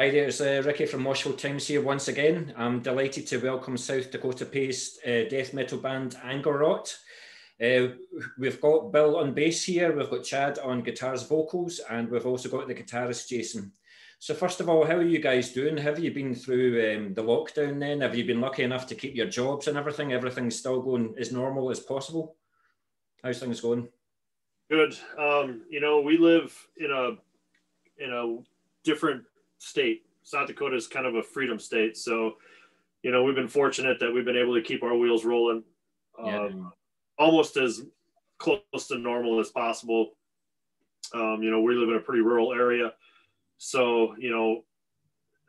Hi there, it's Ricky from Moshville Times here once again. I'm delighted to welcome South Dakota-based death metal band Angerot. We've got Bill on bass here, we've got Chad on guitars, vocals, and we've also got the guitarist Jason. So first of all, how are you guys doing? Have you been through the lockdown then? Have you been lucky enough to keep your jobs and everything? Everything's still going as normal as possible? How's things going? Good. You know, we live in a different state. South Dakota is kind of a freedom state. So, you know, we've been fortunate that we've been able to keep our wheels rolling almost as close to normal as possible. You know, we live in a pretty rural area. So, you know,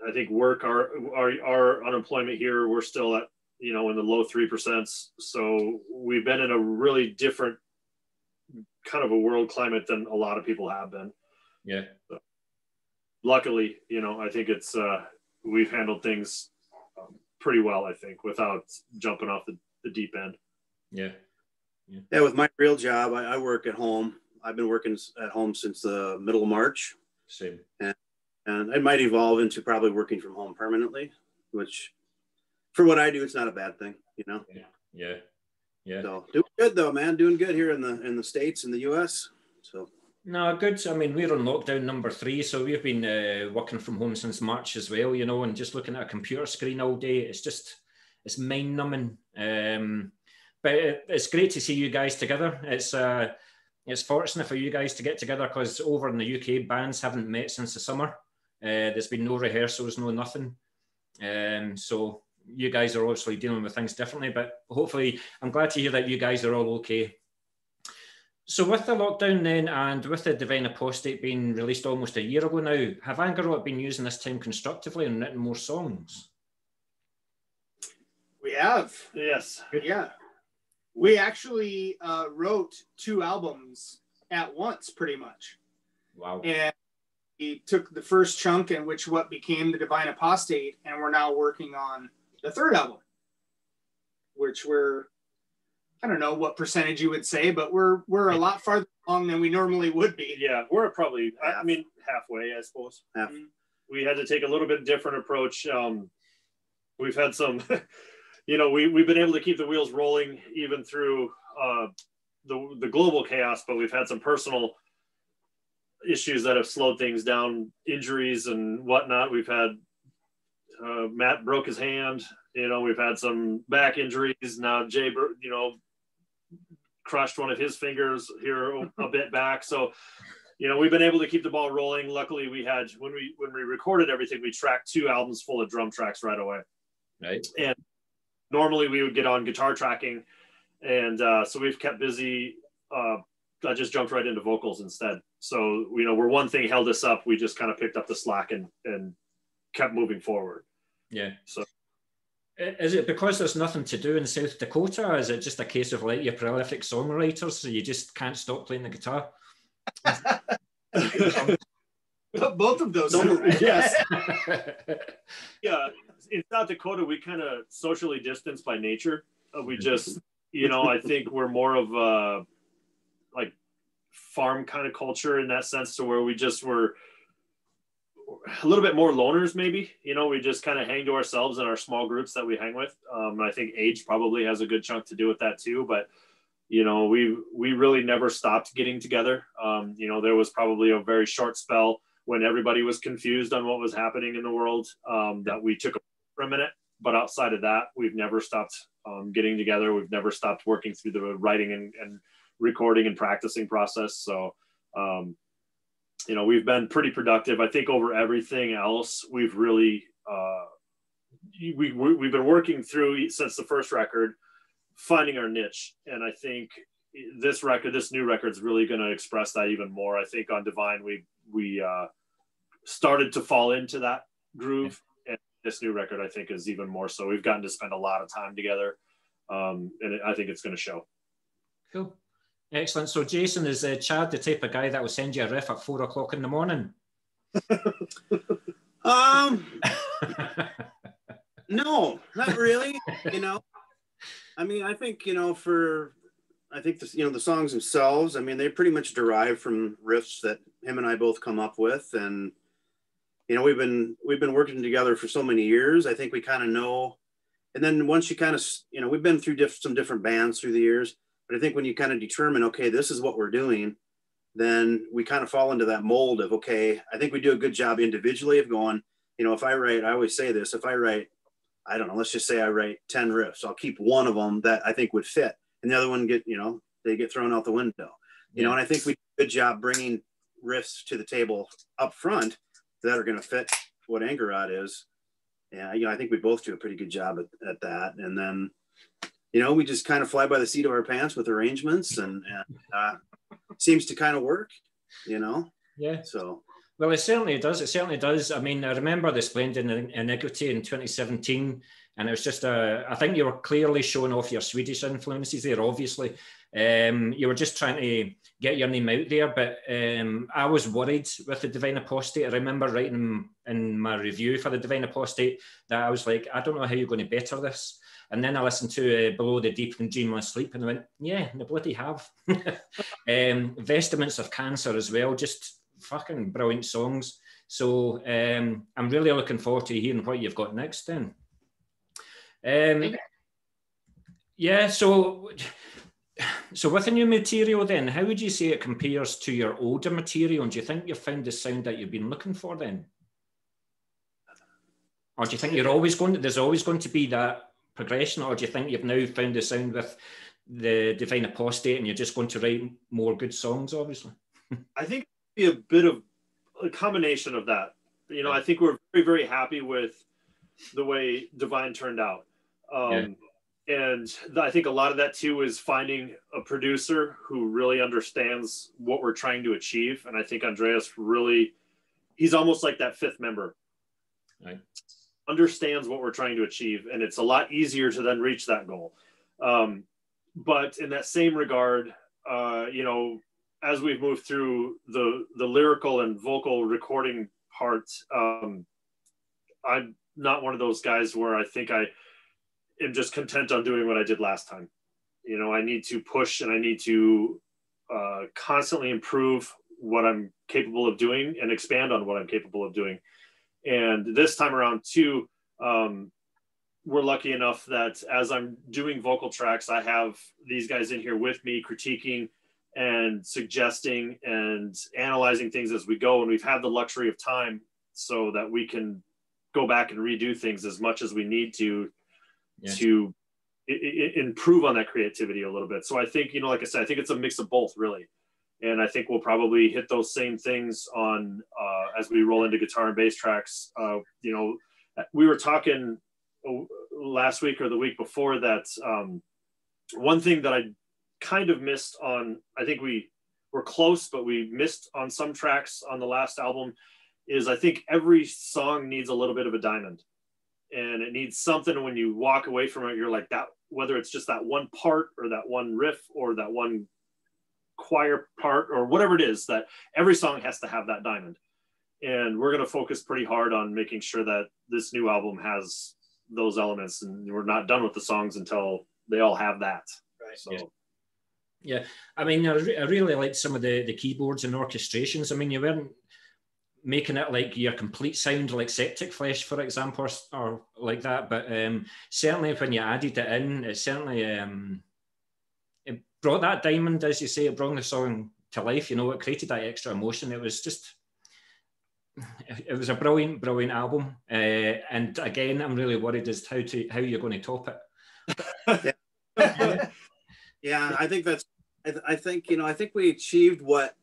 I think our unemployment here, we're still at, you know, in the low 3%. So we've been in a really different kind of a world climate than a lot of people have been. Yeah. So, luckily, you know, I think it's we've handled things pretty well, I think, without jumping off the deep end. Yeah. Yeah, with my real job, I work at home. I've been working at home since the middle of March. Same. And it might evolve into probably working from home permanently, which for what I do, it's not a bad thing, you know? Yeah. So doing good though, man. Doing good here in the States, in the US. So. No, good. I mean, we're on lockdown number 3, so we've been working from home since March as well, you know, and just looking at a computer screen all day, it's mind numbing. But it's great to see you guys together. It's fortunate for you guys to get together because over in the UK, bands haven't met since the summer. There's been no rehearsals, no nothing. So you guys are obviously dealing with things differently, but hopefully I'm glad to hear that you guys are all okay. So with the lockdown then, and with the Divine Apsotate being released almost a year ago now, have Angerot been using this time constructively and written more songs? We have. Yes. Yeah. We actually wrote 2 albums at once, pretty much. Wow. And we took the first chunk, in which what became the Divine Apsotate, and we're now working on the 3rd album, which I don't know what percentage you would say, but we're a lot farther along than we normally would be. Yeah, we're probably, I mean, halfway, I suppose. Half. We had to take a little bit different approach. We've had some, you know, we've been able to keep the wheels rolling even through the global chaos, but we've had some personal issues that have slowed things down, injuries and whatnot. We've had, Matt broke his hand, you know, we've had some back injuries. Now Jay, you know, crushed one of his fingers here a bit back. So, you know, we've been able to keep the ball rolling. Luckily we had, when we recorded everything, we tracked 2 albums full of drum tracks right away. Right. And normally we would get on guitar tracking. And so we've kept busy. I just jumped right into vocals instead. So, you know, where one thing held us up, we just kind of picked up the slack and kept moving forward. Yeah. So. Is it because there's nothing to do in South Dakota, or is it just a case of like you're prolific songwriters, so you just can't stop playing the guitar? Both of those. Yes. Yeah. In South Dakota, we kind of socially distanced by nature. We just, you know, I think we're more of a like farm kind of culture in that sense, to where we just were a little bit more loners, maybe. You know, we just kind of hang to ourselves in our small groups that we hang with. I think age probably has a good chunk to do with that too. But, you know, we really never stopped getting together. You know, there was probably a very short spell when everybody was confused on what was happening in the world, that we took for a minute. But outside of that, we've never stopped getting together. We've never stopped working through the writing and recording and practicing process. So, you know, we've been pretty productive. I think over everything else, we've really, we've been working through since the first record, finding our niche. And I think this new record is really going to express that even more. I think on Divine, we started to fall into that groove. And this new record, I think, is even more so. We've gotten to spend a lot of time together. And I think it's going to show. Cool. Excellent. So Jason, is Chad the type of guy that will send you a riff at 4 o'clock in the morning? No, not really. You know, I mean, I think, you know, the songs themselves, I mean, they pretty much derive from riffs that him and I both come up with. And, you know, we've been working together for so many years. I think we kind of know. And then once you kind of, you know, we've been through some different bands through the years, but I think when you kind of determine, okay, this is what we're doing, then we kind of fall into that mold of, okay, I think we do a good job individually of going, you know, if I write, I always say this, if I write, I don't know, let's just say I write 10 riffs, I'll keep one of them that I think would fit, and the other one they get thrown out the window, you know, and I think we do a good job bringing riffs to the table up front that are going to fit what Angerot is. Yeah, you know, I think we both do a pretty good job at that. And then, you know, we just kind of fly by the seat of our pants with arrangements, and seems to kind of work, you know? Yeah. So. Well, it certainly does. It certainly does. I mean, I remember the Splendid Iniquity in 2017, and it was just I think you were clearly showing off your Swedish influences there, obviously. You were just trying to get your name out there, but I was worried with the Divine Apostate. I remember writing in my review for the Divine Apostate that I was like, I don't know how you're going to better this. And then I listened to Below the Deep and Dreamless Sleep, and I went, yeah, they bloody have. Vestments of Cancer as well, just fucking brilliant songs. So I'm really looking forward to hearing what you've got next then. Yeah, so with the new material then, how would you say it compares to your older material? And do you think you've found the sound that you've been looking for then? Or do you think there's always going to be that progression, or do you think you've now found the sound with the Divine Apostate and you're just going to write more good songs, obviously? I think it'd be a bit of a combination of that. You know, I think we're very, very happy with the way Divine turned out. And I think a lot of that too is finding a producer who really understands what we're trying to achieve. And I think Andreas he's almost like that fifth member. Right. Understands what we're trying to achieve, and it's a lot easier to then reach that goal. But in that same regard, you know, as we've moved through the lyrical and vocal recording parts, I'm not one of those guys where I think I am just content on doing what I did last time. You know, I need to push, and I need to constantly improve what I'm capable of doing and expand on what I'm capable of doing. And this time around too, we're lucky enough that as I'm doing vocal tracks, I have these guys in here with me critiquing and suggesting and analyzing things as we go. And we've had the luxury of time so that we can go back and redo things as much as we need to improve on that creativity a little bit. So I think, you know, like I said, I think it's a mix of both, really. And I think we'll probably hit those same things on as we roll into guitar and bass tracks. You know, we were talking last week or the week before that one thing that I kind of missed on, I think we were close, but we missed on some tracks on the last album, is I think every song needs a little bit of a diamond. And it needs something when you walk away from it, you're like that, whether it's just that one part or that one riff or that one choir part or whatever it is, that every song has to have that diamond. And we're going to focus pretty hard on making sure that this new album has those elements, and we're not done with the songs until they all have that. Right. So yeah. I mean, I really liked some of the keyboards and orchestrations. I mean, you weren't making it like your complete sound like Septic Flesh, for example, or like that, but certainly when you added it in, it certainly it brought that diamond, as you say, it brought the song to life. You know, it created that extra emotion. It was a brilliant, brilliant album. And again, I'm really worried as to how you're going to top it. Yeah, I think I think we achieved what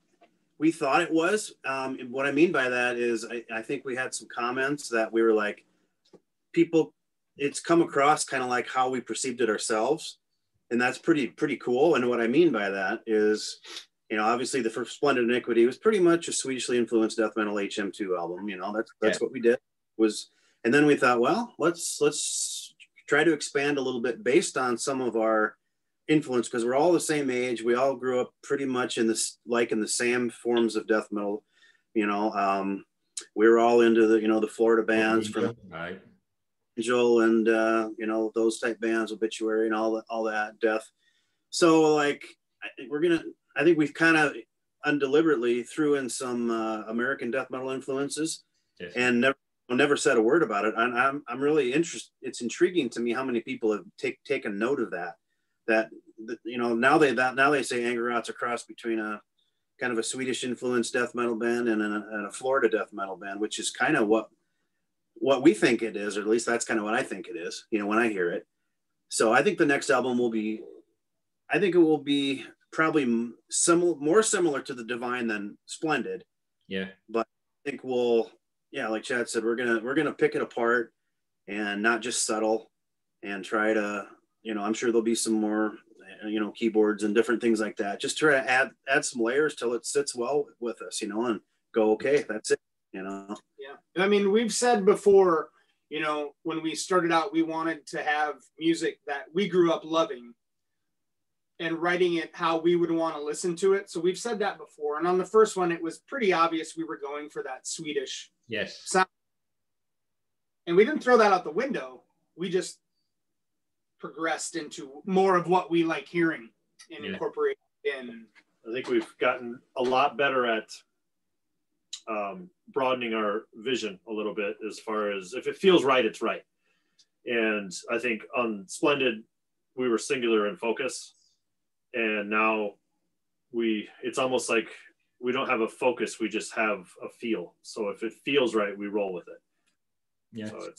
we thought it was. What I mean by that is I think we had some comments that we were like, it's come across kind of like how we perceived it ourselves. And that's pretty cool. And what I mean by that is, you know, obviously the first Splendid Iniquity was pretty much a Swedishly influenced death metal HM2 album. You know, that's what we did and then we thought, well, let's try to expand a little bit based on some of our influence, because we're all the same age. We all grew up pretty much in the same forms of death metal. You know, we were all into the Florida bands from Angel and you know, those type bands, Obituary and all that, Death. So like I think we've kind of undeliberately threw in some American death metal influences, and never said a word about it. And I'm really interested. It's intriguing to me how many people have taken note of that, you know, now they say Angerot's a cross between a kind of a Swedish influenced death metal band and a Florida death metal band, which is kind of what we think it is, or at least that's kind of what I think it is, you know, when I hear it. So I think the next album will be probably more similar to the Divine than Splendid. Yeah. But I think like Chad said, we're gonna pick it apart and not just settle and try to, you know, I'm sure there'll be some more, you know, keyboards and different things like that. Just try to add some layers till it sits well with us, you know, and go, okay, that's it, you know. Yeah. I mean, we've said before, you know, when we started out, we wanted to have music that we grew up loving and writing it how we would want to listen to it. So we've said that before. And on the first one, it was pretty obvious we were going for that Swedish sound. And we didn't throw that out the window. We just progressed into more of what we like hearing and incorporate in. I think we've gotten a lot better at broadening our vision a little bit, as far as if it feels right, it's right. And I think on Splendid, we were singular in focus. And now it's almost like we don't have a focus, we just have a feel. So if it feels right, we roll with it. Yeah. So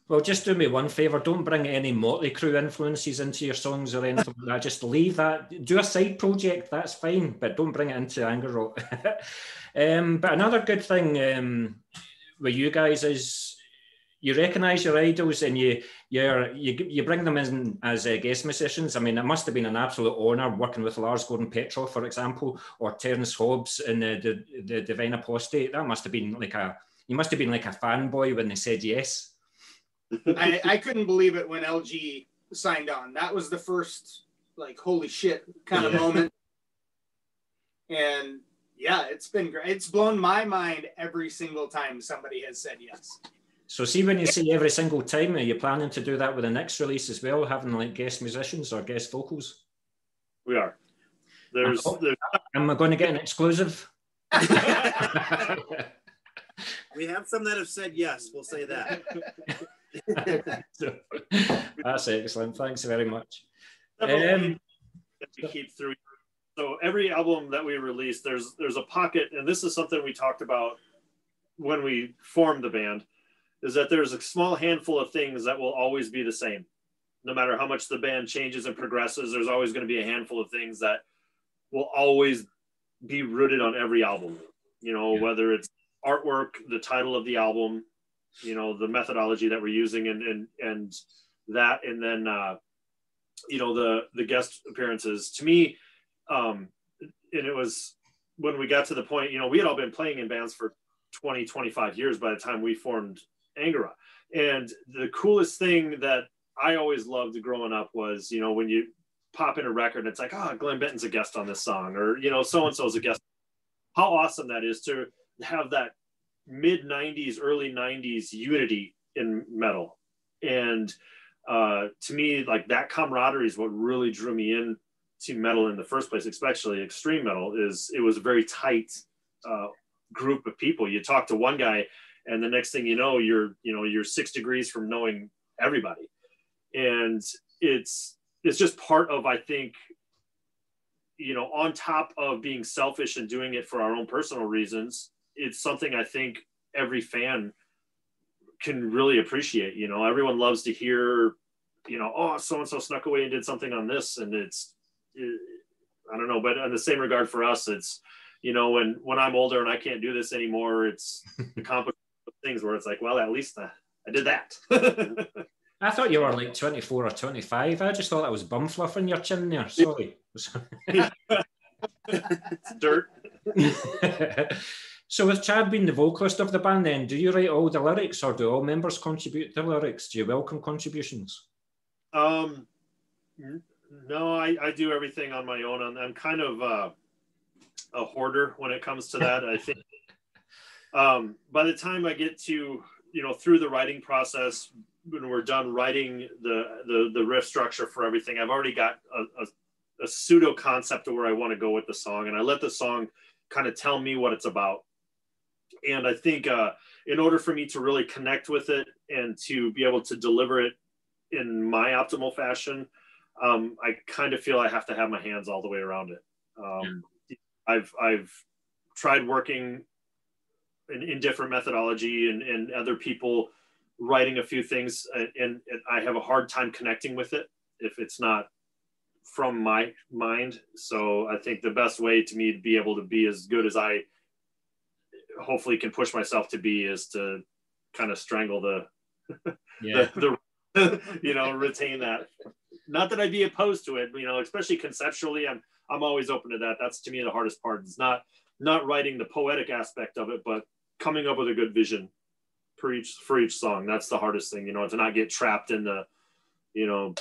well, just do me one favor. Don't bring any Motley Crue influences into your songs or anything like that. Just leave that. Do a side project, that's fine, but don't bring it into Angerot. But another good thing with you guys is you recognise your idols and you bring them in as guest musicians. I mean, it must have been an absolute honour working with Lars Gordon Petrov, for example, or Terence Hobbs in the Divine Apostate. That must have been you must have been like a fanboy when they said yes. I couldn't believe it when LG signed on. That was the first, like, holy shit kind of moment. And yeah, it's been great. It's blown my mind every single time somebody has said yes. So see, when you say every single time, are you planning to do that with the next release as well, having like guest musicians or guest vocals? We are. Am I going to get an exclusive? We have some that have said yes, we'll say that. That's excellent. Thanks very much. We keep through. So every album that we release, there's a pocket, and this is something we talked about when we formed the band, is that there's a small handful of things that will always be the same. No matter how much the band changes and progresses, there's always going to be a handful of things that will always be rooted on every album. You know, whether it's artwork, the title of the album, you know, the methodology that we're using, and that, and then you know, the guest appearances. To me, and it was when we got to the point, you know, we had all been playing in bands for 20, 25 years by the time we formed Angerot. And the coolest thing that I always loved growing up was, you know, when you pop in a record and it's like, oh, Glenn Benton's a guest on this song, or, you know, so-and-so's a guest. How awesome that is to have that mid-90s, early 90s unity in metal. And to me, like, that camaraderie is what really drew me in to metal in the first place, especially extreme metal. Is it was a very tight group of people. You talk to one guy and the next thing you know, you're 6 degrees from knowing everybody. And it's just part of, I think, you know, on top of being selfish and doing it for our own personal reasons, it's something I think every fan can really appreciate. You know, everyone loves to hear, you know, oh, so-and-so snuck away and did something on this. And I don't know, but in the same regard for us, it's, you know, when I'm older and I can't do this anymore, it's the complicated things where it's like, well, at least I did that. I thought you were like 24 or 25. I just thought that was bum fluff in your chin there. Sorry. It's dirt. So with Chad being the vocalist of the band then, do you write all the lyrics or do all members contribute to lyrics? Do you welcome contributions? No, I do everything on my own. I'm kind of a hoarder when it comes to that. I think by the time I get to, you know, through the writing process, when we're done writing the riff structure for everything, I've already got a pseudo concept of where I want to go with the song, and I let the song kind of tell me what it's about. And I think in order for me to really connect with it and to be able to deliver it in my optimal fashion, I kind of feel I have to have my hands all the way around it. I've tried working in different methodology and other people writing a few things, and I have a hard time connecting with it if it's not from my mind. So I think the best way to me to be able to be as good as I hopefully can push myself to be is to kind of strangle the you know, retain that. Not that I'd be opposed to it, you know, especially conceptually, I'm always open to that. That's to me the hardest part. It's not writing the poetic aspect of it, but coming up with a good vision for each song. That's the hardest thing, you know, to not get trapped in the, you know,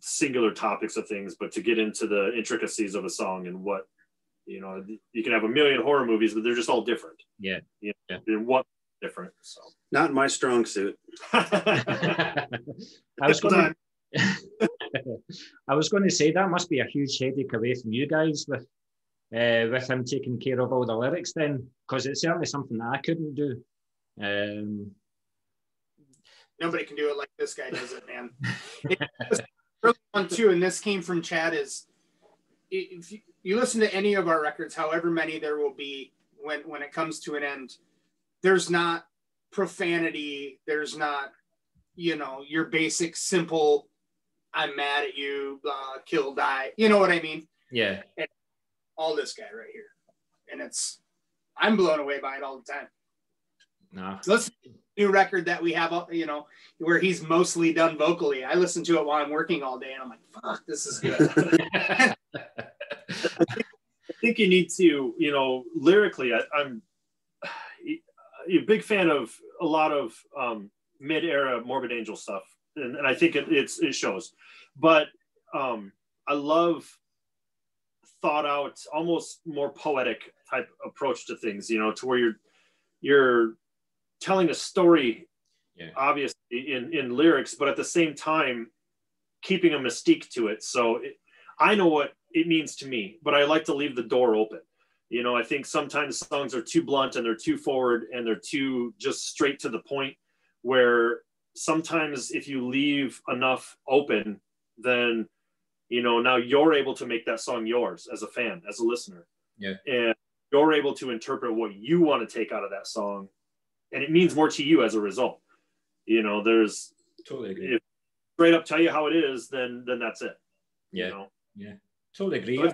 singular topics of things, but to get into the intricacies of a song and what, you know, you can have a million horror movies, but they're just all different. Yeah. You know, and what different. So not my strong suit. I was going to say that must be a huge headache away from you guys with him taking care of all the lyrics then, because it's certainly something that I couldn't do. Nobody can do it like this guy does it, man. Early one too, and this came from Chad, is if you listen to any of our records, however many there will be, when it comes to an end, there's not profanity, there's not, you know, your basic simple I'm mad at you, blah, kill, die, you know what I mean? Yeah. And all this guy right here, and I'm blown away by it all the time. No. Let's new record that we have, you know, where he's mostly done vocally. I listen to it while I'm working all day, and I'm like, fuck, this is good. I think you need to, you know, lyrically, I'm a big fan of a lot of mid-era Morbid Angel stuff, and I think it shows. But I love thought out, almost more poetic type approach to things, you know, to where you're telling a story, obviously in lyrics, but at the same time keeping a mystique to it. So I know what it means to me, but I like to leave the door open. You know, I think sometimes songs are too blunt and they're too forward and they're too just straight to the point, where sometimes if you leave enough open, then, you know, now you're able to make that song yours as a fan, as a listener. Yeah. And you're able to interpret what you want to take out of that song, and it means more to you as a result. You know, there's totally agree. If straight up tell you how it is, then that's it. Yeah. You know? Yeah. Totally agree.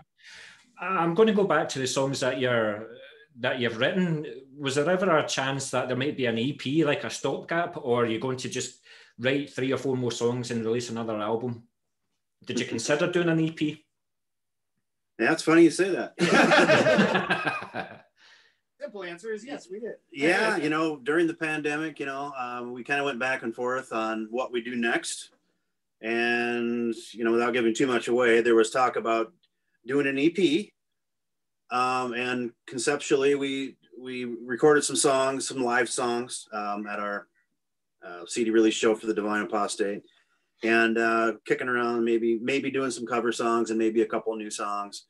I'm going to go back to the songs that you've written. Was there ever a chance that there might be an EP, like a stopgap, or are you going to just write 3 or 4 more songs and release another album? Did you consider doing an EP? Yeah, it's funny you say that. Simple answer is yes, we did. Yeah, you know, during the pandemic, you know, we kind of went back and forth on what we do next. And, you know, without giving too much away, there was talk about doing an EP. And conceptually, we recorded some songs, some live songs at our CD release show for the Divine Apsotate, and kicking around, maybe doing some cover songs and maybe a couple of new songs.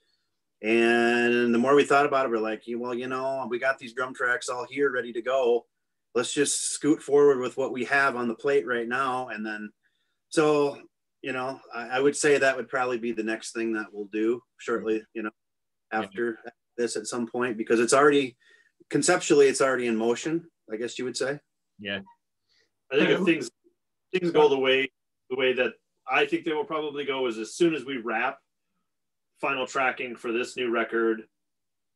And the more we thought about it, we're like, well, you know, we got these drum tracks all here ready to go. Let's just scoot forward with what we have on the plate right now. And then, so, you know, I would say that would probably be the next thing that we'll do shortly, you know, after this at some point, because it's already, conceptually, it's already in motion, I guess you would say. Yeah. I think if things go the way that I think they will probably go, is as soon as we wrap final tracking for this new record,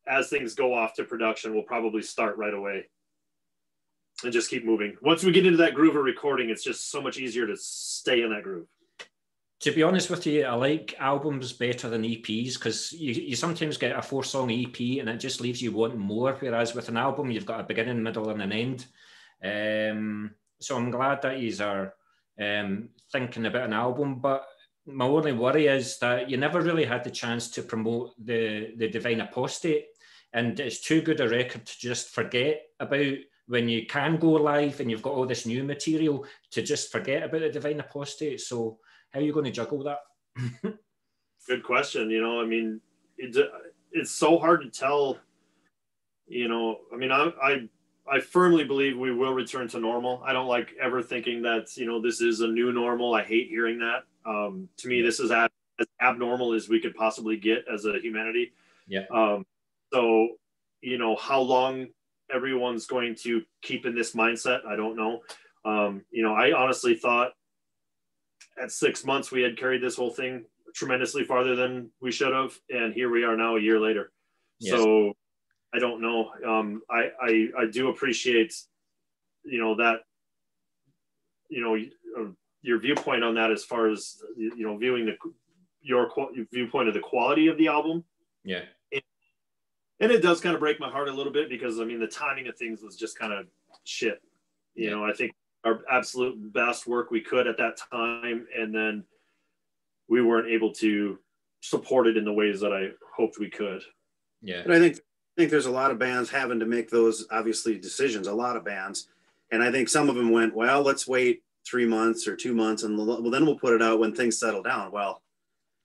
as things go off to production, we'll probably start right away and just keep moving. Once we get into that groove of recording, it's just so much easier to stay in that groove. To be honest with you, I like albums better than EPs, because you sometimes get a 4-song EP and it just leaves you wanting more, whereas with an album, you've got a beginning, middle, and an end. So I'm glad that you are thinking about an album, but my only worry is that you never really had the chance to promote the Divine Apsotate, and it's too good a record to just forget about when you can go live and you've got all this new material, to just forget about the Divine Apsotate. So how are you going to juggle that? Good question. You know, I mean, it's so hard to tell you know, I mean, I firmly believe we will return to normal. I don't like ever thinking that, you know, this is a new normal. I hate hearing that. To me, this is as abnormal as we could possibly get as a humanity. Yeah. So, you know, how long everyone's going to keep in this mindset, I don't know. You know, I honestly thought at 6 months we had carried this whole thing tremendously farther than we should have, and here we are now a year later. Yes. So I don't know. I do appreciate, you know, that, you know, your viewpoint on that as far as, you know, viewing your viewpoint of the quality of the album. Yeah. And it does kind of break my heart a little bit because, I mean, the timing of things was just kind of shit. You know, I think our absolute best work we could at that time, and then we weren't able to support it in the ways that I hoped we could. Yeah. But I think there's a lot of bands having to make those, obviously, decisions, a lot of bands. And I think some of them went, well, let's wait 3 months or 2 months, and well, then we'll put it out when things settle down. Well,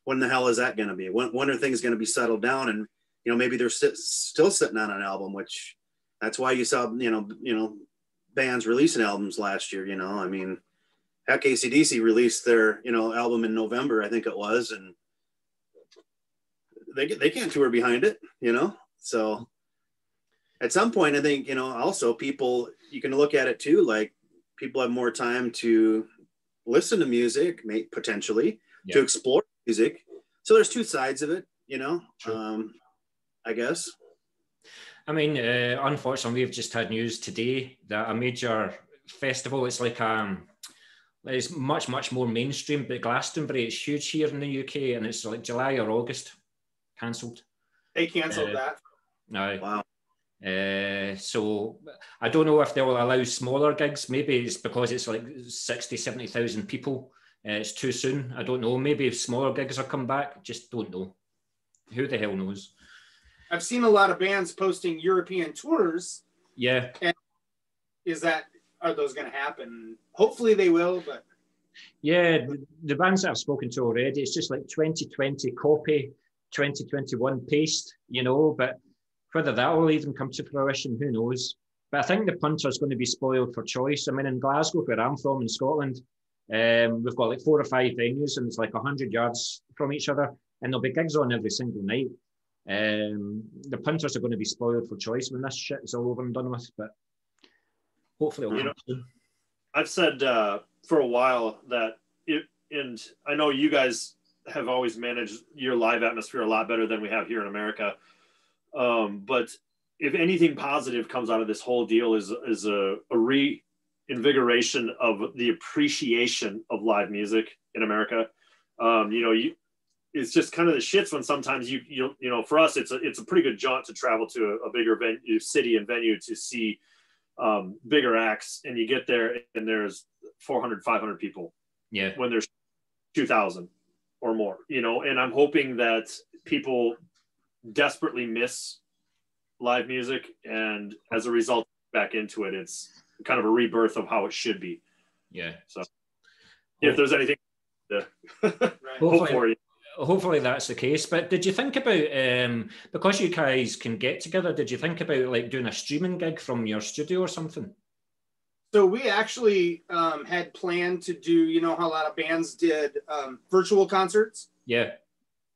when the hell is that going to be? When are things going to be settled down? And, you know, maybe they're still sitting on an album, which that's why you saw, you know, bands releasing albums last year. You know, I mean, heck, AC/DC released their, you know, album in November, I think it was, and they can't tour behind it, you know. So at some point, I think, you know, also people, you can look at it too, like people have more time to listen to music, potentially to explore music. So there's two sides of it, you know. I guess. I mean, unfortunately, we've just had news today that a major festival, it's like it's much more mainstream, but Glastonbury, it's huge here in the UK, and it's like July or August, cancelled. They cancelled that. No. Wow. So I don't know if they will allow smaller gigs. Maybe it's because it's like 60, 70,000 people. It's too soon. I don't know. Maybe if smaller gigs will come back, just don't know. Who the hell knows? I've seen a lot of bands posting European tours. Yeah. And are those going to happen? Hopefully they will, but. Yeah, the bands that I've spoken to already, it's just like 2020 copy, 2021 paste, you know, but whether that will even come to fruition, who knows? But I think the punter's going to be spoiled for choice. I mean, in Glasgow, where I'm from in Scotland, we've got like 4 or 5 venues, and it's like 100 yards from each other, and there'll be gigs on every single night. The punters are going to be spoiled for choice when this shit is all over and done with, but hopefully it'll come soon. I've said for a while that and I know you guys have always managed your live atmosphere a lot better than we have here in America. But if anything positive comes out of this whole deal is a reinvigoration of the appreciation of live music in America. You know, it's just kind of the shits when sometimes you know, for us, it's a pretty good jaunt to travel to a bigger city and venue to see bigger acts, and you get there and there's 400, 500 people. Yeah. When there's 2,000 or more, you know, and I'm hoping that people desperately miss live music, and as a result, back into it. It's kind of a rebirth of how it should be. Yeah. So if there's anything to hope for you. Hopefully that's the case. But did you think about, because you guys can get together, did you think about like doing a streaming gig from your studio or something? So we actually had planned to do, you know how a lot of bands did virtual concerts? Yeah.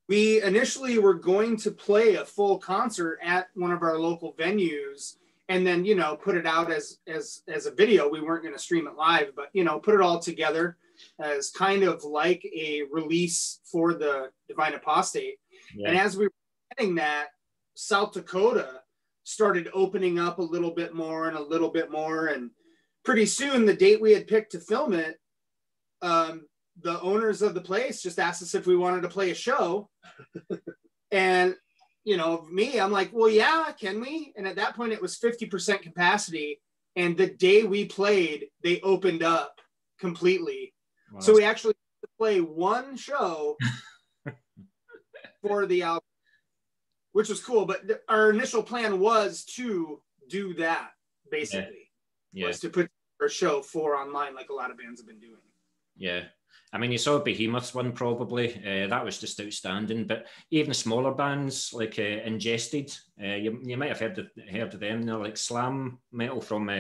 We initially were going to play a full concert at one of our local venues and then, you know, put it out as a video. We weren't going to stream it live, but, you know, put it all together as kind of like a release for the Divine Apostate. Yeah. And as we were getting that, South Dakota started opening up a little bit more. And pretty soon, the date we had picked to film it, the owners of the place just asked us if we wanted to play a show. And, you know, I'm like, well, yeah, can we? And at that point, it was 50% capacity. And the day we played, they opened up completely. Wow. So we actually had to play one show for the album, which was cool. But our initial plan was to do that, basically. Yeah. Was to put our show online like a lot of bands have been doing. Yeah. I mean, you saw Behemoth's one probably. That was just outstanding. But even smaller bands like Ingested, you might have heard of them. They're like slam metal from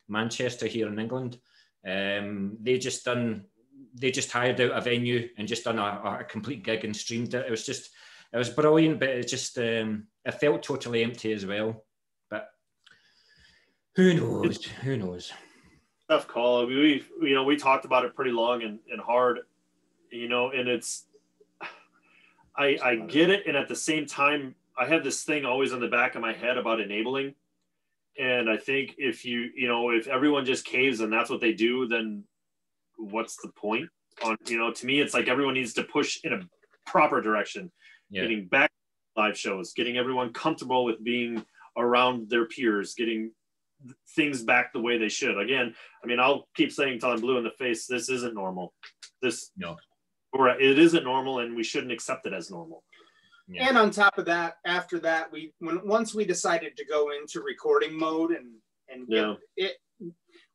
Manchester here in England. They just hired out a venue and just done a complete gig and streamed it. It was brilliant, but it just it felt totally empty as well. But who knows? Who knows? Tough call. We talked about it pretty long and hard, and it's, I get it. And at the same time, I have this thing always in the back of my head about enabling. And I think if if everyone just caves and that's what they do, then what's the point? To me, it's like everyone needs to push in a proper direction, getting back to live shows, getting everyone comfortable with being around their peers, getting things back the way they should. Again, I mean, I'll keep saying until I'm blue in the face, this isn't normal. It isn't normal, and we shouldn't accept it as normal. Yeah. And on top of that, after that, once we decided to go into recording mode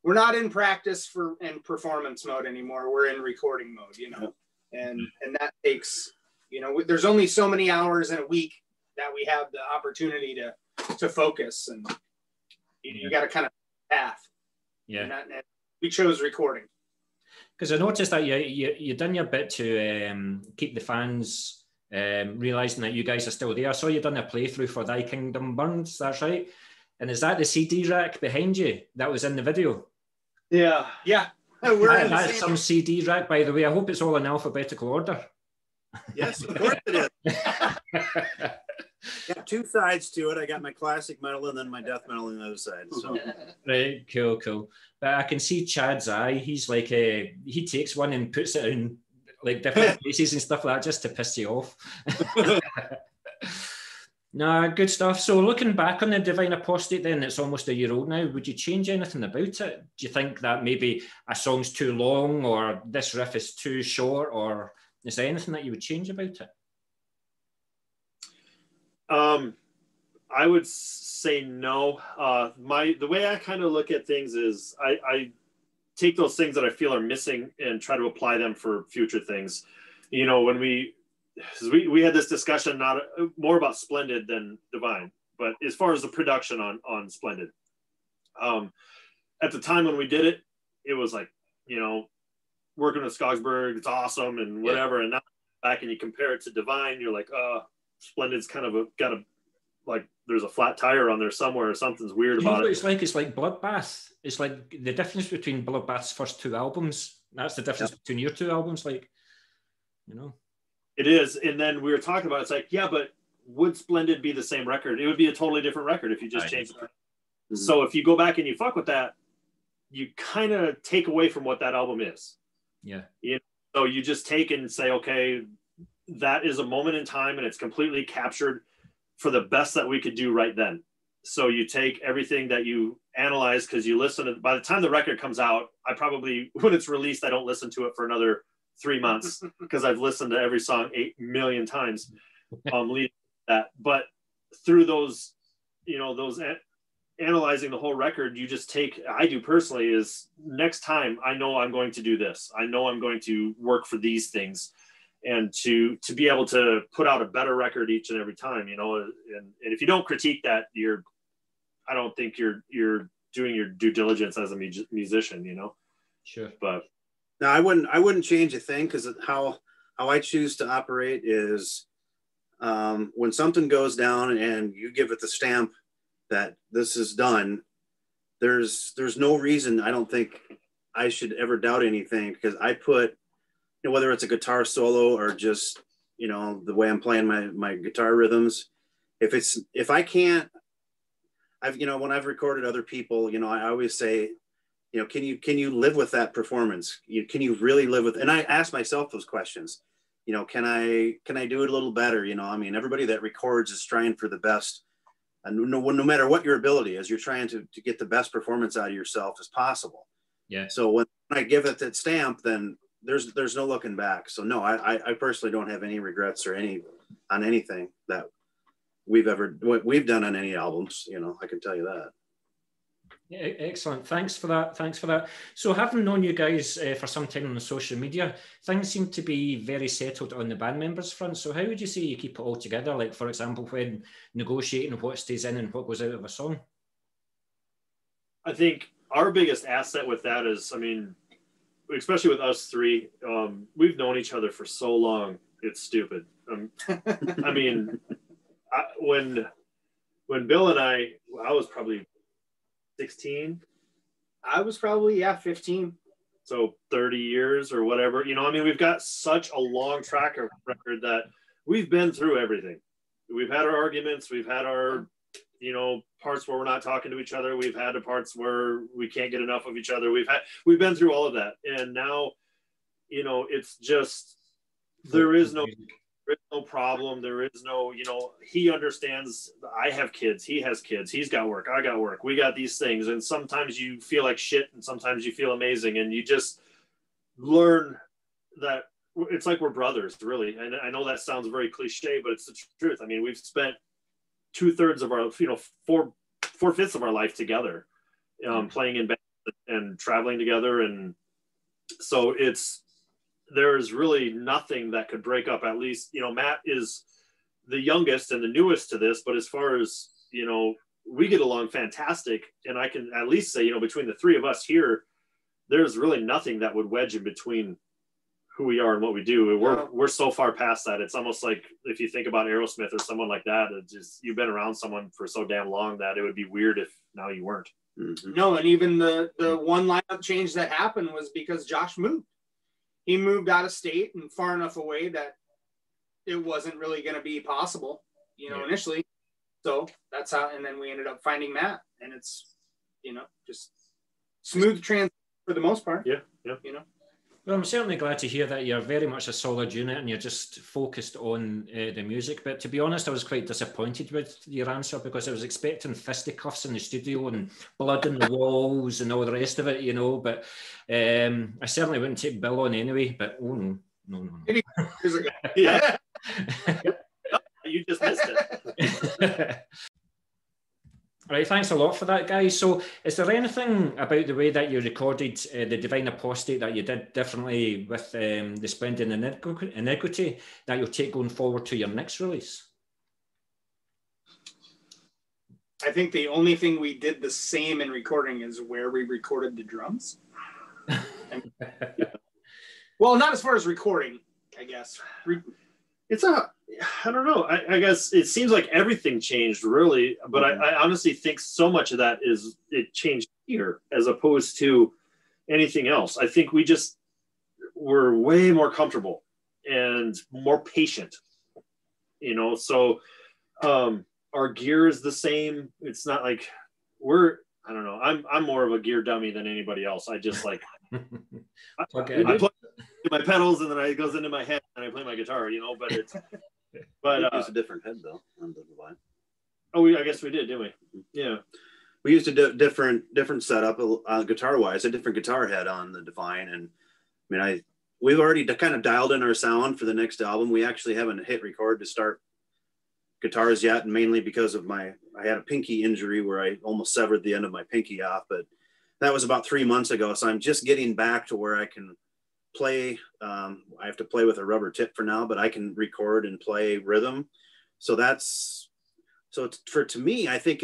we're not in practice and performance mode anymore. We're in recording mode, and that takes, there's only so many hours in a week that we have the opportunity to focus, and you got to kind of path. Yeah. And we chose recording. Because I noticed that you done your bit to keep the fans realizing that you guys are still there. I saw you done a playthrough for Thy Kingdom Burns, that's right. And is that the CD rack behind you that was in the video? Yeah. That's some CD rack, by the way. I hope it's all in alphabetical order. Yes, of course it is. Got two sides to it. I got my classic metal and then my death metal on the other side. So right, cool. But I can see Chad's eye. He's like, he takes one and puts it in like different places and stuff like that just to piss you off. No, good stuff. So looking back on the Divine Apostate, then it's almost a year old now. Would you change anything about it? Do you think that maybe a song's too long, or this riff is too short, or is there anything that you would change about it? I would say no. The way I kind of look at things is I take those things that I feel are missing and try to apply them for future things. When we had this discussion, not more about Splendid than Divine, but as far as the production on Splendid, at the time when we did it, it was like, working with Skogsberg, it's awesome and whatever. And now back and you compare it to Divine, you're like, Splendid's kind of there's a flat tire on there somewhere, or something's weird about it. It's like Bloodbath. It's like the difference between Bloodbath's first two albums. That's the difference between your two albums, It is. And then we were talking about, it's like, yeah, but would Splendid be the same record? It would be a totally different record if you just changed it. Mm-hmm. So if you go back and you fuck with that, you kind of take away from what that album is. Yeah. So you just take and say, okay, that is a moment in time and it's completely captured for the best that we could do right then. So you take everything that you analyze, because you listen to, by the time the record comes out, I probably, when it's released, I don't listen to it for another 3 months because I've listened to every song 8 million times leading that. But through those, analyzing the whole record, you just take, I do personally, is next time I know I'm going to do this. I know I'm going to work for these things, and to be able to put out a better record each and every time, and if you don't critique that, I don't think you're doing your due diligence as a musician, Sure. But no, I wouldn't change a thing, because how I choose to operate is when something goes down and you give it the stamp that this is done, there's no reason I don't think I should ever doubt anything, because I put, whether it's a guitar solo or just, the way I'm playing my guitar rhythms, if I can't, when I've recorded other people, I always say, can you live with that performance? Can you really live with, and I ask myself those questions, can I do it a little better? Everybody that records is trying for the best, and no matter what your ability is, you're trying to get the best performance out of yourself as possible. Yeah. So when I give it that stamp, then there's no looking back. So no, I personally don't have any regrets or on anything that we've done on any albums. I can tell you that. Excellent. Thanks for that. Thanks for that. So having known you guys for some time on the social media, things seem to be very settled on the band members front. So how would you say you keep it all together? Like, for example, when negotiating what stays in and what goes out of a song? I think our biggest asset with that is, I mean, especially with us three, we've known each other for so long. It's stupid. I mean, when Bill and I was probably 16. I was probably 15. So 30 years or whatever. You know, I mean, we've got such a long track record that we've been through everything. We've had our arguments. We've had our, you know, parts where we're not talking to each other. We've had the parts where we can't get enough of each other. We've been through all of that. And now, you know, it's just, there is no problem. There is no, you know, he understands I have kids. He has kids. He's got work. I got work. We got these things. And sometimes you feel like shit and sometimes you feel amazing. And you just learn that it's like we're brothers, really. And I know that sounds very cliche, but it's the truth. I mean, we've spent 2/3 of our, you know, 4/5 of our life together, playing in bands and traveling together. And so there's really nothing that could break up. At least, you know, Matt is the youngest and the newest to this, but as far as, you know, we get along fantastic. And I can at least say, you know, between the three of us here, there's really nothing that would wedge in between who we are and what we do. We're so far past that. It's almost like if you think about Aerosmith or someone like that, it's just, you've been around someone for so damn long that it would be weird if now you weren't. Mm-hmm. No, and even the one lineup change that happened was because Josh moved. He moved out of state and far enough away that it wasn't really going to be possible, you know, initially. So that's how, and then we ended up finding Matt, and it's, you know, just smooth transition for the most part. Yeah. You know. Well, I'm certainly glad to hear that you're very much a solid unit and you're just focused on the music. But to be honest, I was quite disappointed with your answer because I was expecting fisticuffs in the studio and blood on the walls and all the rest of it, you know. But I certainly wouldn't take Bill on anyway. But no. Yeah. You just missed it. Right, thanks a lot for that, guys. So is there anything about the way that you recorded the Divine Apsotate that you did differently with the Splendid Iniquity that you'll take going forward to your next release? I think the only thing we did the same in recording is where we recorded the drums. Well, not as far as recording, I guess. I don't know. I guess it seems like everything changed really, but I honestly think so much of that is it changed here as opposed to anything else. I think we just were way more comfortable and more patient, you know? So our gear is the same. It's not like I don't know. I'm more of a gear dummy than anybody else. I just like, I play my pedals and then it goes into my head and I play my guitar, you know, but we used a different head though on the Divine. Oh, I guess we did, didn't we? Yeah. We used a different setup guitar wise, a different guitar head on the Divine. And I mean, we've already kind of dialed in our sound for the next album. We actually haven't hit record to start guitars yet, and mainly because of I had a pinky injury where I almost severed the end of my pinky off, but that was about 3 months ago. So I'm just getting back to where I can play. I have to play with a rubber tip for now, but I can record and play rhythm. So to me, I think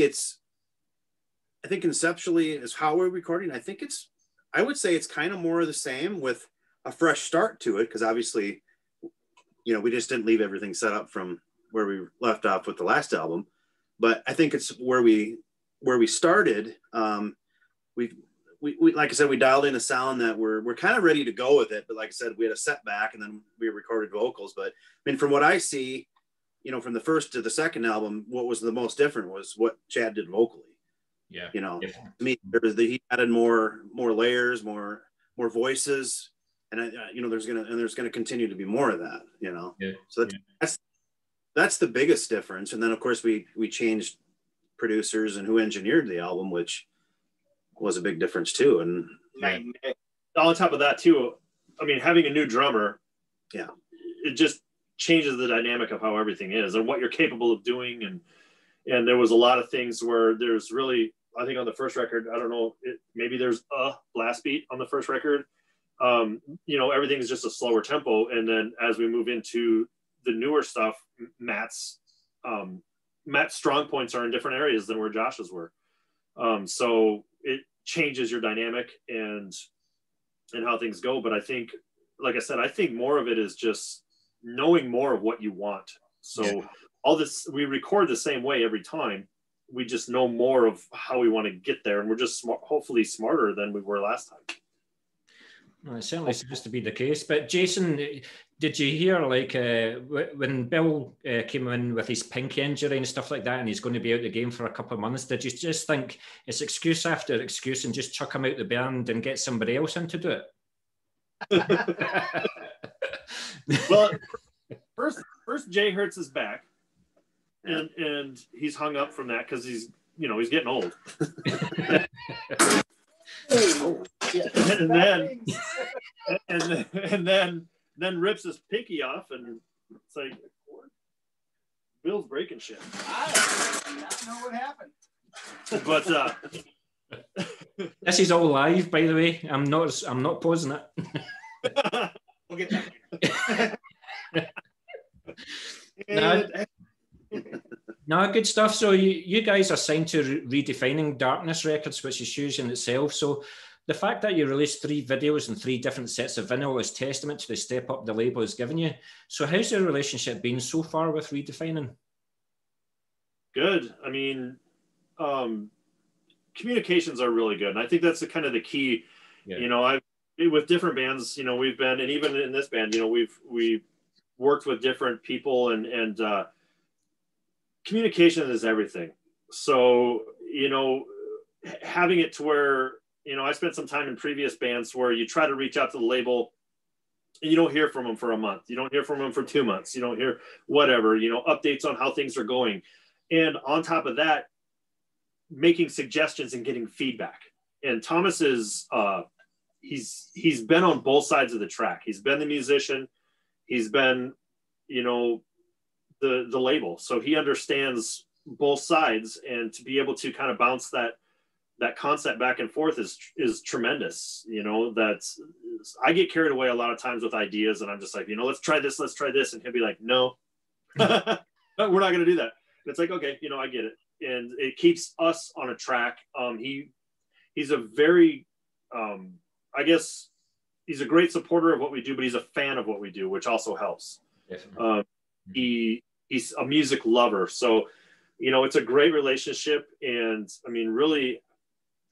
conceptually is how we're recording. I would say it's kind of more of the same with a fresh start to it. Cause obviously, you know, we just didn't leave everything set up from where we left off with the last album, but I think it's where we started. We like I said, we dialed in a sound that we're kind of ready to go with it. But like I said, we had a setback and then we recorded vocals. But I mean, from what I see, you know, from the first to the second album, what was the most different was what Chad did vocally. Yeah. You know, to me, he added more layers, more voices. And you know, there's gonna continue to be more of that, you know. Yeah. So that's the biggest difference. And then of course we changed producers and who engineered the album, which was a big difference too. And on top of that too, I mean, having a new drummer, it just changes the dynamic of how everything is and what you're capable of doing. And there was a lot of things where there's really I think on the first record, I don't know, maybe there's a blast beat on the first record. You know, everything's just a slower tempo. And then as we move into the newer stuff, Matt's strong points are in different areas than where Josh's were. So it changes your dynamic and how things go. But I think, like I said, I think more of it is just knowing more of what you want. So all this, we record the same way every time. We just know more of how we want to get there. And we're just hopefully smarter than we were last time. Well, it certainly seems to be the case. But Jason, did you hear, like, when Bill came in with his pinky injury and stuff like that, and he's going to be out the game for a couple of months, did you just think it's excuse after excuse and just chuck him out the band and get somebody else in to do it? Well, first Jay hurts his back, and he's hung up from that because he's getting old. and then rips his pinky off, and it's like, Bill's breaking shit. I don't know what happened. But this is all live, by the way. I'm not pausing it. We'll get that later. No, good stuff. So you guys are signed to Redefining Darkness Records, which is huge in itself. So the fact that you released 3 videos and 3 different sets of vinyl is testament to the step up the label has given you. So how's the relationship been so far with Redefining? Good. I mean, communications are really good. And I think that's kind of the key. Yeah. You know, with different bands, you know, we've been, and even in this band, you know, we've worked with different people, and communication is everything. So, you know, having it to where, you know, I spent some time in previous bands where you try to reach out to the label and you don't hear from them for a month. You don't hear from them for 2 months. You don't hear whatever, you know, updates on how things are going. And on top of that, making suggestions and getting feedback. And Thomas is, he's been on both sides of the track. He's been the musician. He's been, you know, the label. So he understands both sides, and to be able to kind of bounce that concept back and forth is tremendous. You know, I get carried away a lot of times with ideas, and I'm just like, you know, let's try this. And he'll be like, no, we're not going to do that. And it's like, okay, you know, I get it. And it keeps us on a track. He's a very, I guess he's a great supporter of what we do, but he's a fan of what we do, which also helps. He's a music lover. So, you know, it's a great relationship. And I mean, really,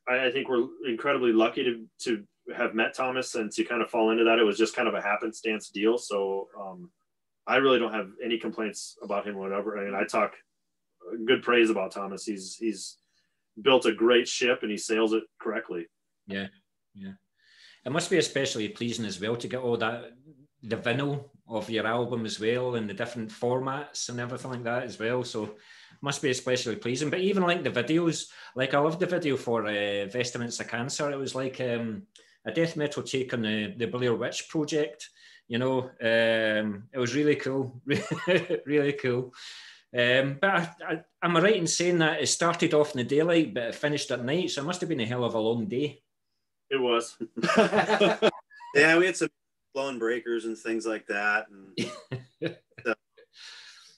I think we're incredibly lucky to have met Thomas and to kind of fall into that. It was just kind of a happenstance deal. So I really don't have any complaints about him or whatever. I mean, I talk good praise about Thomas. He's built a great ship, and he sails it correctly. Yeah. It must be especially pleasing as well to get all that, the vinyl of your album as well, and the different formats and everything like that as well. So must be especially pleasing. But even like the videos, like I loved the video for Vestiments of Cancer. It was like a death metal take on the Blair Witch Project. You know, it was really cool, really cool. But am I right in saying that it started off in the daylight, but it finished at night? So it must have been a hell of a long day. It was. Yeah, we had some blown breakers and things like that. And so,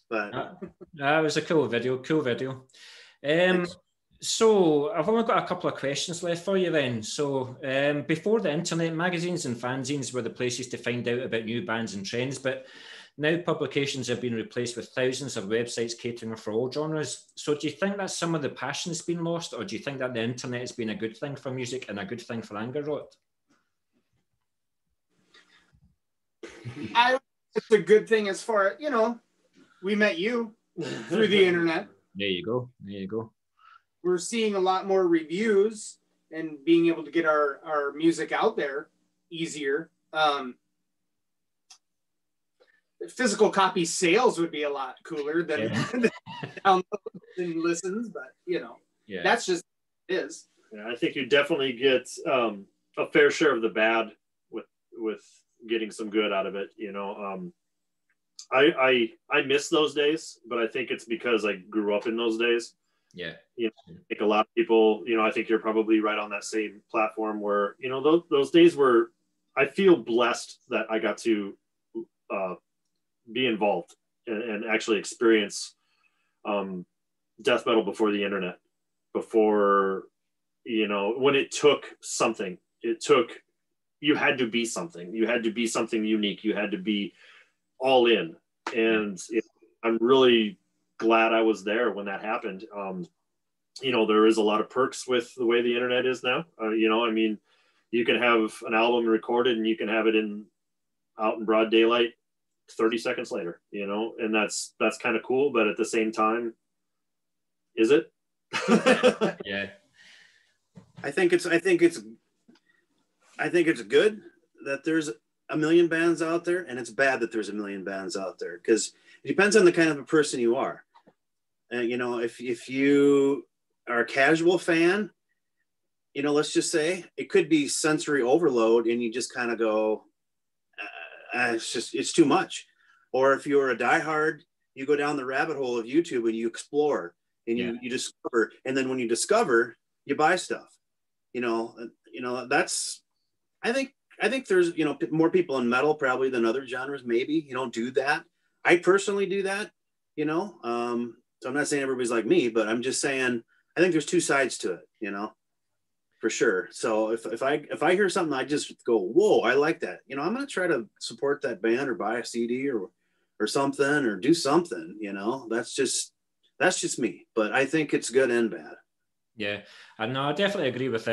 but that was a cool video. So I've only got a couple of questions left for you then. So before the internet, magazines and fanzines were the places to find out about new bands and trends, but now publications have been replaced with thousands of websites catering for all genres. So do you think that some of the passion has been lost, or do you think that the internet has been a good thing for music and a good thing for Angerot? It's a good thing as far, you know, we met you through the internet. There you go. We're seeing a lot more reviews and being able to get our music out there easier. Physical copy sales would be a lot cooler than downloads and listens, but you know, that's just it is. Yeah, I think you definitely get a fair share of the bad with getting some good out of it. You know, I miss those days, but I think it's because I grew up in those days. Yeah. You know, I think a lot of people, you know, I think you're probably right on that same platform where, you know, those days were, I feel blessed that I got to be involved and actually experience death metal before the internet, before, you know, when it took something, you had to be something. You had to be something unique. You had to be all in. And I'm really glad I was there when that happened. You know, there is a lot of perks with the way the internet is now. You know, I mean, you can have an album recorded and you can have it out in broad daylight 30 seconds later, you know, and that's kind of cool. But at the same time, is it? Yeah. I think it's good that there's a million bands out there, and it's bad that there's a million bands out there, because it depends on the kind of a person you are. You know, if you are a casual fan, you know, let's just say it could be sensory overload and you just kind of go, it's too much. Or if you're a diehard, you go down the rabbit hole of YouTube and you explore and you discover, and then when you discover, you buy stuff. You know, that's, I think there's, you know, more people in metal probably than other genres. Maybe you don't do that. I personally do that, you know. So I'm not saying everybody's like me, but I'm just saying I think there's two sides to it, you know, for sure. So if I hear something, I just go, whoa, I like that. You know, I'm gonna try to support that band or buy a CD or something or do something. You know, that's just me. But I think it's good and bad. Yeah, and no, I definitely agree with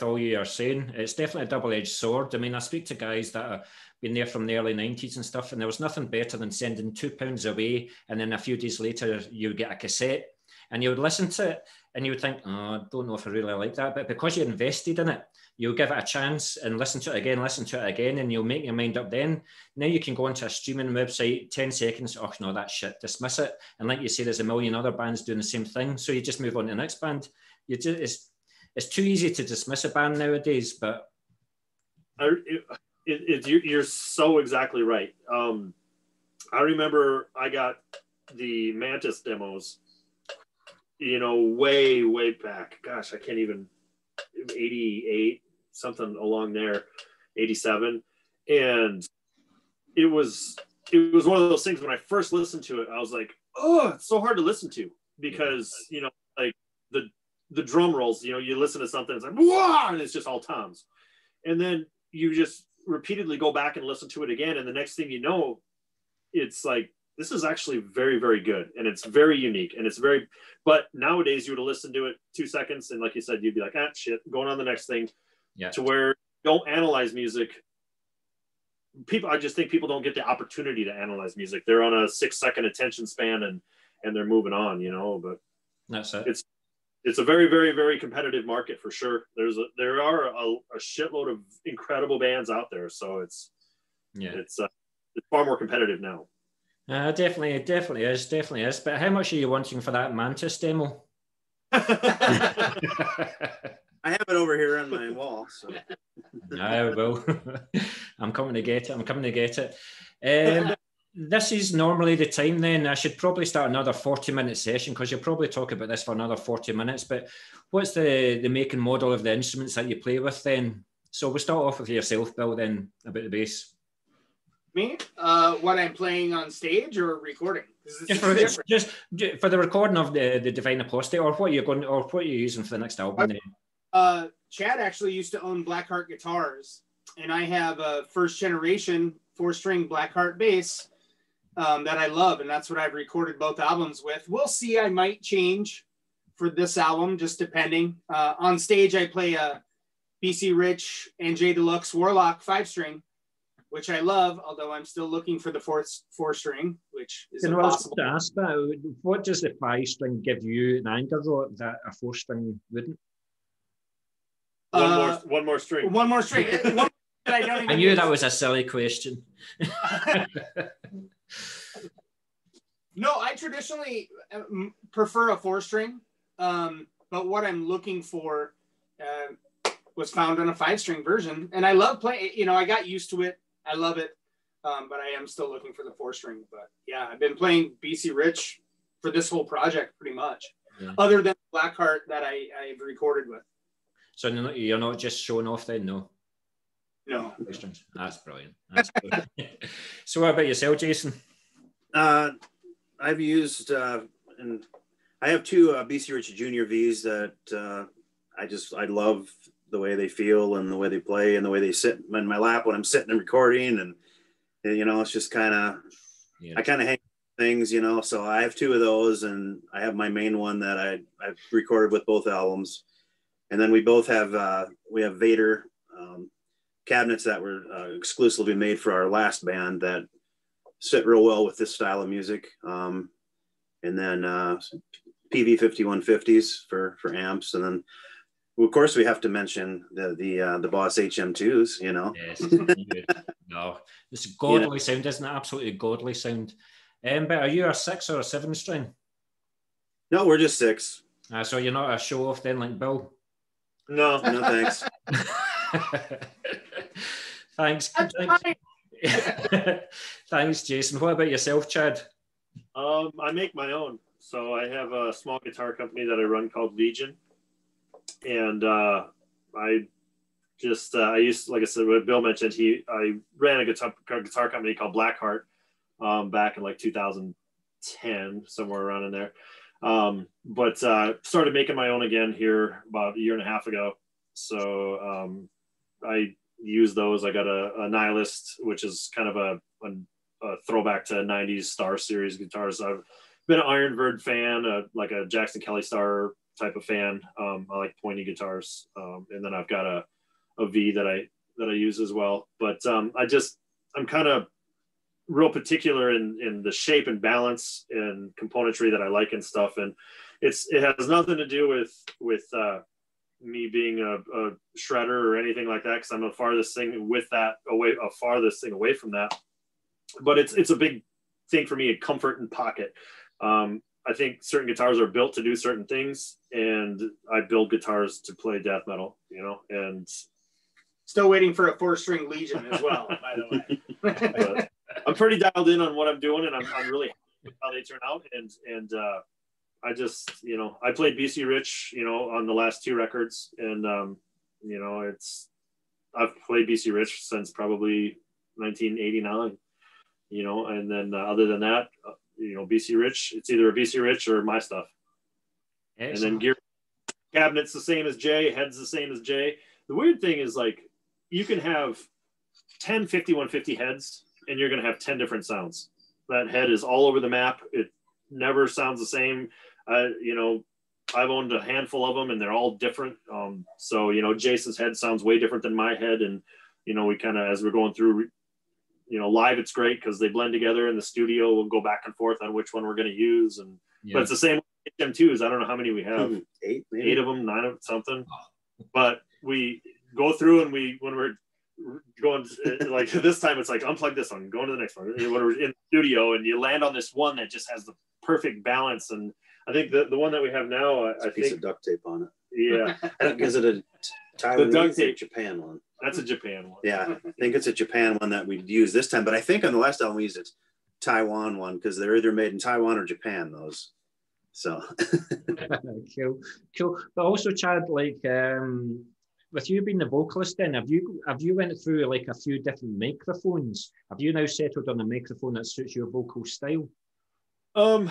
all you are saying. It's definitely a double-edged sword. I mean, I speak to guys that have been there from the early 90s and stuff, and there was nothing better than sending £2 away, and then a few days later you get a cassette, and you would listen to it, and you would think, oh, I don't know if I really like that, but because you invested in it, you'll give it a chance and listen to it again, and you'll make your mind up then. Now you can go onto a streaming website, 10 seconds, oh no, that's shit, dismiss it. And like you say, there's a million other bands doing the same thing, so you just move on to the next band. It's too easy to dismiss a band nowadays, but... You're so exactly right. I remember I got the Mantis demos, you know, way back. Gosh, I can't even... 88, something along there, 87, and it was one of those things. When I first listened to it, I was like, oh, it's so hard to listen to, because, you know, like the drum rolls, you know, you listen to something, it's like, whoa, and it's just all toms, and then you just repeatedly go back and listen to it again, and the next thing you know, it's like, this is actually very, very good, and it's very unique, and it's very, but nowadays you would have listened to it 2 seconds, and like you said, you'd be like, ah, shit, going on the next thing. Yeah. To where don't analyze music. I just think people don't get the opportunity to analyze music. They're on a 6-second attention span, and they're moving on, you know. But that's it. It's a very, very, very competitive market for sure. There are a shitload of incredible bands out there, so it's far more competitive now. Definitely is. But how much are you wanting for that Mantis demo? I have it over here on my wall. So. I will. I'm coming to get it. This is normally the time then. I should probably start another 40-minute session, because you'll probably talk about this for another 40 minutes. But what's the make and model of the instruments that you play with then? So we'll start off with yourself, Bill, then, about the bass. Me? What I'm playing on stage or recording? Just for the recording of the Divine Apsotate, or what you're using for the next album. Chad actually used to own Blackheart guitars, and I have a first generation 4-string Blackheart bass that I love, and that's what I've recorded both albums with. We'll see. I might change for this album, just depending. On stage, I play a BC Rich and J Deluxe Warlock 5-string. Which I love, although I'm still looking for the 4-string, which is impossible. To ask that, what does the 5-string give you in Angerot that a 4-string wouldn't? One more string. One more string. I knew that was a silly question. No, I traditionally prefer a 4-string, but what I'm looking for was found on a 5-string version, and I love playing. You know, I got used to it. I love it, but I am still looking for the 4-string. But yeah, I've been playing BC Rich for this whole project pretty much. other than Blackheart that I've recorded with. So you're not just showing off then, no? No. That's brilliant. That's brilliant. So what about yourself, Jason? I've used, and I have two BC Rich Junior Vs that I love the way they feel and the way they play and the way they sit in my lap when I'm sitting and recording. And, you know, it's just kind of, I kind of hang things, you know, so I have two of those, and I have my main one that I've recorded with both albums. And then we both have, we have Vader cabinets that were exclusively made for our last band that sit real well with this style of music. And then PV 5150s for amps. And then, of course, we have to mention the Boss HM2s, you know. Yes. No, it's godly sound, isn't it? Absolutely godly sound. But are you a 6 or a 7 string? No, we're just 6. So you're not a show off then, like Bill? No, thanks. Thanks. Thanks, Jason. What about yourself, Chad? I make my own. So I have a small guitar company that I run called Legion. And I just, like I said, what Bill mentioned, I ran a guitar company called Blackheart back in like 2010, somewhere around in there. But started making my own again here about a year and a half ago. So I use those. I got a Nihilist, which is kind of a throwback to 90s Star Series guitars. I've been an Ironbird fan, like a Jackson Kelly Star type of fan. I like pointy guitars. And then I've got a V that I use as well. But I'm kind of real particular in the shape and balance and componentry that I like and stuff. And it has nothing to do with me being a shredder or anything like that, because I'm the farthest thing away from that. But it's a big thing for me, a comfort and pocket. I think certain guitars are built to do certain things, and I build guitars to play death metal, you know, and still waiting for a 4-string Legion as well, by the way. But I'm pretty dialed in on what I'm doing, and I'm really happy with how they turn out. And I just, you know, I played BC Rich, you know, on the last 2 records, and you know, I've played BC Rich since probably 1989, you know, and then other than that, you know, BC Rich, it's either a BC Rich or my stuff. Excellent. And then gear cabinet's the same as Jay, head's the same as Jay. The weird thing is, like, you can have 10 5150 heads and you're going to have 10 different sounds. That head is all over the map. It never sounds the same. You know, I've owned a handful of them and they're all different. So, you know, Jason's head sounds way different than my head. And, you know, we kind of, as we're going through, you know, live, it's great because they blend together. In the studio, we'll go back and forth on which one we're going to use. And but it's the same with HM2s. I don't know how many we have. 8 of them, 9 of something. But we go through and when we're going like this time, it's like unplug this one, go into the next one. When we're in the studio, and you land on this one that just has the perfect balance. And I think the one that we have now, I think, piece of duct tape on it. Yeah. Is it a Taiwanese or Japan one? That's a Japan one. Yeah, I think it's a Japan one that we used this time. But I think on the last album we used a Taiwan one, because they're either made in Taiwan or Japan, those. So cool. But also, Chad, like with you being the vocalist, then have you went through like a few different microphones? Have you now settled on a microphone that suits your vocal style? I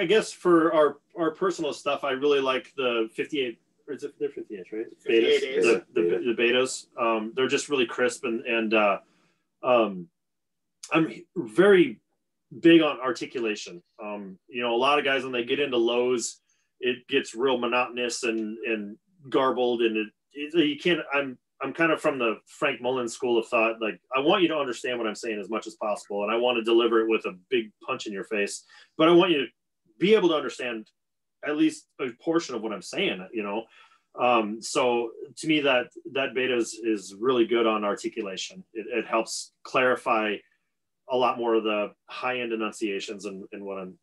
guess for our personal stuff, I really like the 58. Or is it, they're 58, right? 58 the betas. They're just really crisp, and I'm very big on articulation. You know, a lot of guys, when they get into lows, it gets real monotonous and garbled, and you can't. I'm kind of from the Frank Mullins school of thought. Like, I want you to understand what I'm saying as much as possible, and I want to deliver it with a big punch in your face, but I want you to be able to understand at least a portion of what I'm saying, you know? So to me, that beta is really good on articulation. It helps clarify a lot more of the high-end enunciations and what I'm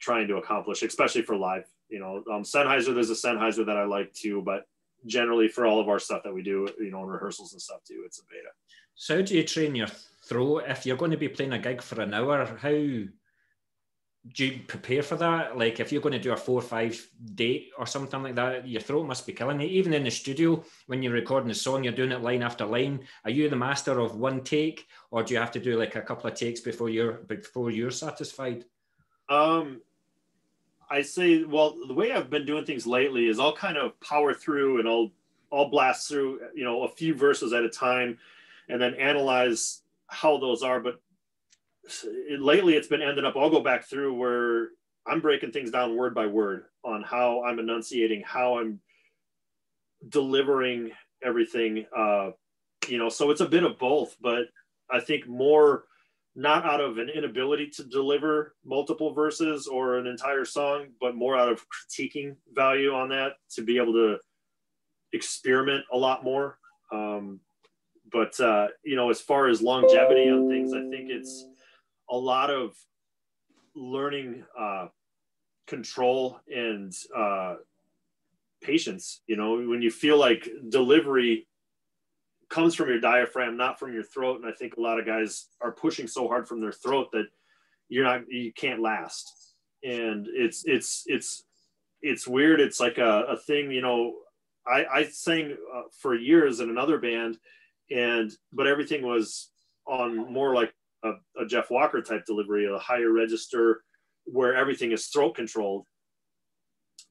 trying to accomplish, especially for live. You know, Sennheiser, there's a Sennheiser that I like too, but generally for all of our stuff that we do, you know, in rehearsals and stuff too, it's a beta. So how do you train your throat if you're going to be playing a gig for an hour? How do you prepare for that? Like if you're going to do a 4 or 5 date or something like that, your throat must be killing you. Even in the studio, when you're recording the song, you're doing it line after line. Are you the master of one take, or do you have to do like a couple of takes before you're satisfied? I say, well, the way I've been doing things lately is I'll kind of power through and I'll blast through, you know, a few verses at a time and then analyze how those are. But lately it's been ended up, I'll go back through where I'm breaking things down word by word on how I'm enunciating, how I'm delivering everything, you know, so it's a bit of both, but I think more not out of an inability to deliver multiple verses or an entire song, but more out of critiquing value on that to be able to experiment a lot more. But you know, as far as longevity on things, I think it's a lot of learning control and patience. You know, when you feel like delivery comes from your diaphragm, not from your throat. And I think a lot of guys are pushing so hard from their throat that you can't last. And it's weird. It's like a thing, you know, I sang for years in another band but everything was on more like a Jeff Walker type delivery, a higher register where everything is throat controlled.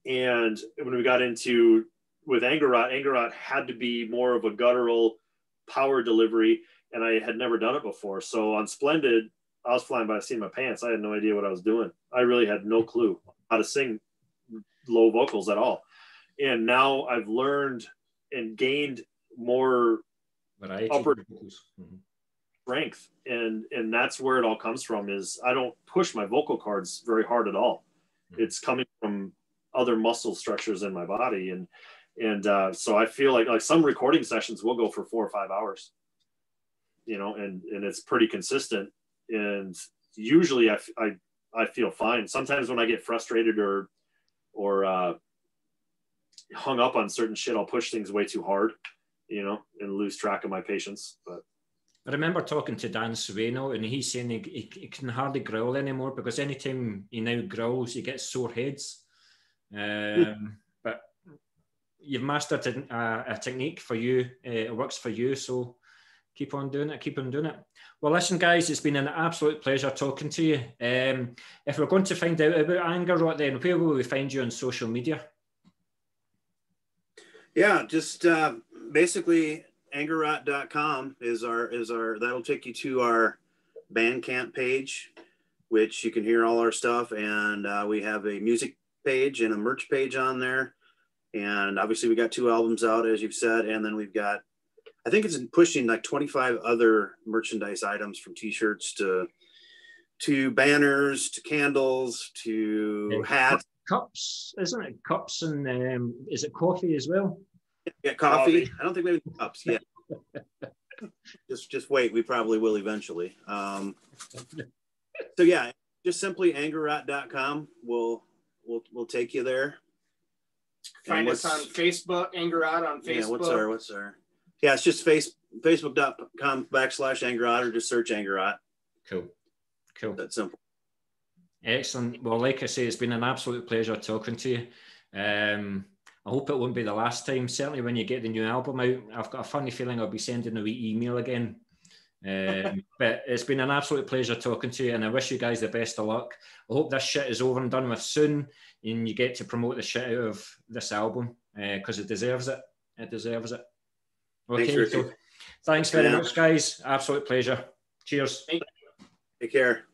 And when we got into with Angerot had to be more of a guttural power delivery, and I had never done it before. So on Splendid, I was flying by the seat of my pants. I had no idea what I was doing. I really had no clue how to sing low vocals at all. And now I've learned and gained more upper strength, and that's where it all comes from. Is I don't push my vocal cords very hard at all. It's coming from other muscle structures in my body, and so I feel like some recording sessions will go for 4 or 5 hours, you know, and it's pretty consistent. And usually I feel fine. Sometimes when I get frustrated or hung up on certain shit, I'll push things way too hard, you know, and lose track of my patience. But I remember talking to Dan Sueno, and he's saying he can hardly growl anymore because anytime he now growls, he gets sore heads. But you've mastered a technique for you. It works for you, so keep on doing it. Keep on doing it. Well, listen, guys, it's been an absolute pleasure talking to you. If we're going to find out about Angerot, then where will we find you on social media? Yeah, just basically Angerot.com is our that'll take you to our Bandcamp page, which you can hear all our stuff, and we have a music page and a merch page on there. And obviously we got 2 albums out, as you've said, and then we've got, I think it's pushing like 25 other merchandise items, from t-shirts to banners to candles to hats. Cups, isn't it? Cups, and is it coffee as well? Yeah, coffee. I don't think we have cups yet. just wait. We probably will eventually. So yeah, just simply Angerot.com. We'll take you there. Find us on Facebook, Angerot on Facebook. Yeah, what's our? Yeah, it's just Facebook.com/Angerot, or just search Angerot. Cool. That's simple. Excellent. Well, like I say, it's been an absolute pleasure talking to you. I hope it won't be the last time. Certainly when you get the new album out, I've got a funny feeling I'll be sending a wee email again. But it's been an absolute pleasure talking to you, and I wish you guys the best of luck. I hope this shit is over and done with soon, and you get to promote the shit out of this album, because it deserves it. It deserves it. Okay, thanks very much, guys. Absolute pleasure. Cheers. Take care.